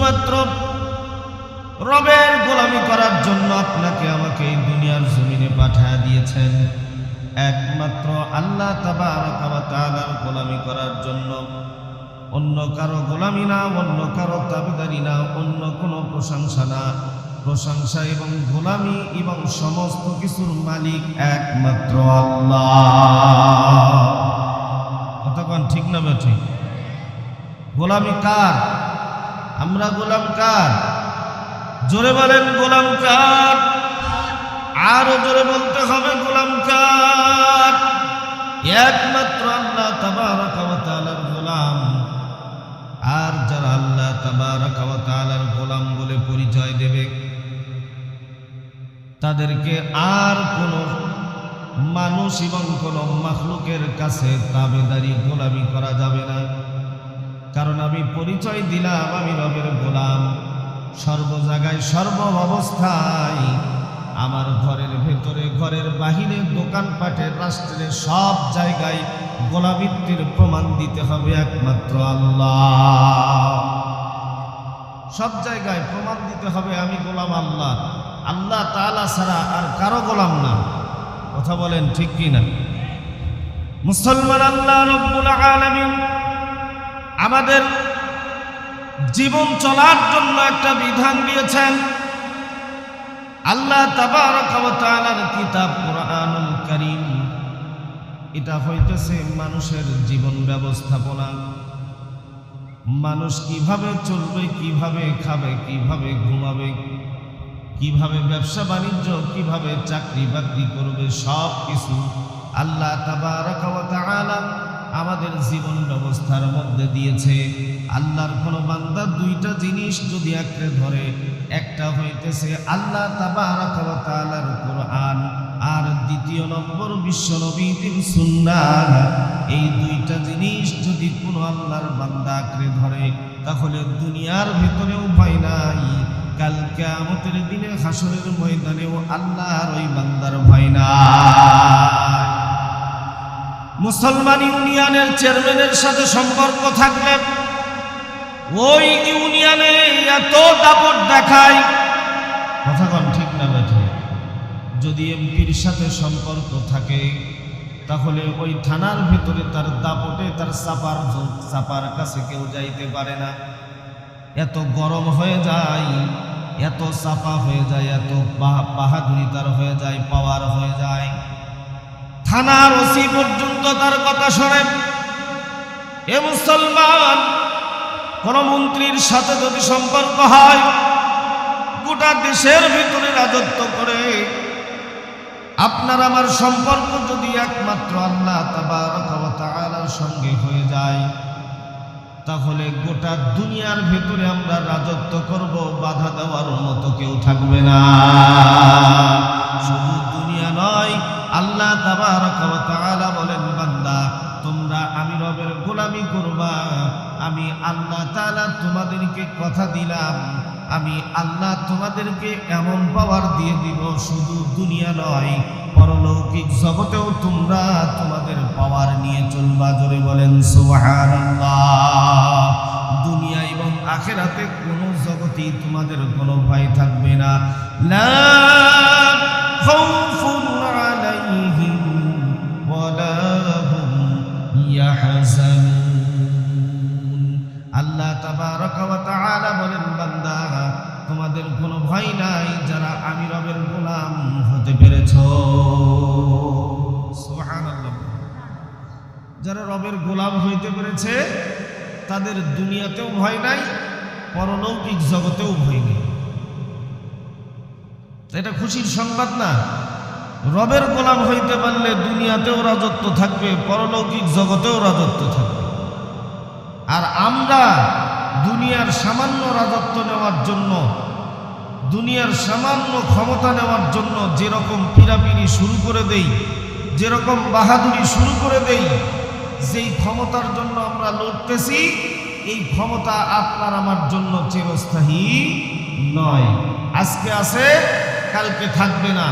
শুধুমাত্র রবের গোলামি করার জন্য আপনাকে আমাকে এই দুনিয়ার জমিনে পাঠিয়ে দিয়েছেন, একমাত্র আল্লাহ তাবারাকা ওয়া তাআলার গোলামি করার জন্য। অন্য কারো গোলামি না, অন্য কারো তাবেদারি না, অন্য কোনো প্রশংসা না। প্রশংসা এবং গোলামি এবং সমস্ত কিছুর মালিক একমাত্র আল্লাহ। কতক্ষণ ঠিক না ঠিক? গোলামি কার? আমরা গোলাম কার? জোরে বলেন গোলাম কার? আরো জোরে বলতে হবে গোলাম কার? একমাত্র আল্লাহ তাবারাকা ওয়া তাআলার গোলাম। আর যারা আল্লাহ তাবারাকা ওয়া তাআলার গোলাম বলে পরিচয় দেবে, তাদেরকে আর কোনো মানুষ এবং কোনো মাখলুকের কাছে তাবেদারি গোলামি করা যাবে না। কারণ আমি পরিচয় দিলাম আমি রবের গোলাম। সর্ব জায়গায় সর্ব অবস্থায় আমার ঘরের ভেতরে, ঘরের বাহিরে, দোকানপাটে, রাষ্ট্রের সব জায়গায় গোলামিত্বের প্রমাণ দিতে হবে একমাত্র আল্লাহ। সব জায়গায় প্রমাণ দিতে হবে আমি গোলাম আল্লাহ, আল্লাহ তাআলা ছাড়া আর কারো গোলাম না। কথা বলেন ঠিক কি না? মুসলমান, আল্লাহ রাব্বুল আলামিন আমাদের জীবন চলার জন্য একটা বিধান দিয়েছেন। আল্লাহ তাবারাকা ওয়া তাআলার কিতাব কুরআনুল কারীম, এটা হইতেছে মানুষের জীবন ব্যবস্থাপনা। মানুষ কিভাবে চলবে, কিভাবে খাবে, কিভাবে ঘুমাবে, কিভাবে ব্যবসা বাণিজ্য, কিভাবে চাকরি বাকরি করবে, সব কিছু আল্লাহ তাবারাকা ওয়া তাআলা আমাদের জীবন ব্যবস্থার মধ্যে দিয়েছে। আল্লাহর কোনো বান্দা দুইটা জিনিস যদি আঁকড়ে ধরে, একটা হইতেছে আল্লাহ তাবারাকা ওয়া তাআলার কোরআন, আর দ্বিতীয় নম্বর বিশ্বনবীর সুন্নাহ। এই দুইটা জিনিস যদি কোনো আল্লাহর বান্দা আঁকড়ে ধরে, তাহলে দুনিয়ার ভিতরেও ভয় নাই, কাল কিয়ামতের দিনে হাসরের ময়দানেও আল্লাহর ওই বান্দার ভয় নাই। মুসলমান ইউনিয়নের চেয়ারম্যানের সাথে সম্পর্ক থাকলে ওই ইউনিয়নে এত দাপট দেখায়, কথা কন ঠিক না বেঠে? যদি এমপির সাথে সম্পর্ক থাকে, তাহলে ওই থানার ভেতরে তার দাপটে, তার চাপার কাছে কেউ যাইতে পারে না। এত গরম হয়ে যায়, এত চাপা হয়ে যায়, এত বাহাদুরি তার হয়ে যায়, পাওয়ার হয়ে যায়। থানার ওসি পর্যন্ত তার কথা শোনে। এ মুসলমান, কোন মন্ত্রীর সাথে যদি সম্পর্ক হয়, গোটা দেশের ভিতরে রাজত্ব করে। আপনার আমার সম্পর্ক যদি একমাত্র আল্লাহ তাবারাকা ওয়া তাআলার সঙ্গে হয়ে যায়, তাহলে গোটা দুনিয়ার ভেতরে আমরা রাজত্ব করব, বাধা দেওয়ার মতো কেউ থাকবে না। শুধু দুনিয়া নয়, আল্লাহ তাবারাকা ওয়া তাআলা বলেন, বান্দা তোমরা আমি রবের গোলামি করবা। আমি আল্লাহ তাআলা তোমাদেরকে কথা দিলাম, আমি আল্লাহ তোমাদেরকে এমন পাওয়ার দিয়ে দিব, শুধু দুনিয়া নয়, পরলৌকিক জগতেও তোমরা তোমাদের পাওয়ার নিয়ে চলবা। জোরে বলেন সুবহানাল্লাহ। দুনিয়া এবং আখিরাতে কোনো জগতেই তোমাদের কোনো ভয় থাকবে না। লা খাউফুন আলাইহিম ওয়ালা হুম ইয়াহজানুন। আল্লাহ তাবারাকা ওয়া তাআলা বলেন, বান্দা তোমাদের কোনো ভয় নাই যারা আমি রবের গোলাম হতে পেরেছো। সুবহানাল্লাহ। যারা রবের গোলাম হইতে পেরেছে, তাদের দুনিয়াতেও ভয় নাই, পরলৌকিক জগতেও ভয় নেই। এটা খুশির সংবাদ না? রবের গোলাম হইতে পারলে দুনিয়াতেও রাজত্ব থাকবে, পরলৌকিক জগতেও রাজত্ব থাকবে। আর আমরা দুনিয়ার সামান্য রাজত্ব নেওয়ার জন্য, দুনিয়ার সামান্য ক্ষমতা নেওয়ার জন্য যেরকম পিরাপিরি শুরু করে দেই, যেরকম বাহাদুরি শুরু করে দেই, যেই ক্ষমতার জন্য আমরা লড়তেছি, এই ক্ষমতা আপনার আমার জন্য চিরস্থায়ী নয়। আজকে আছে, কালকে থাকবে না।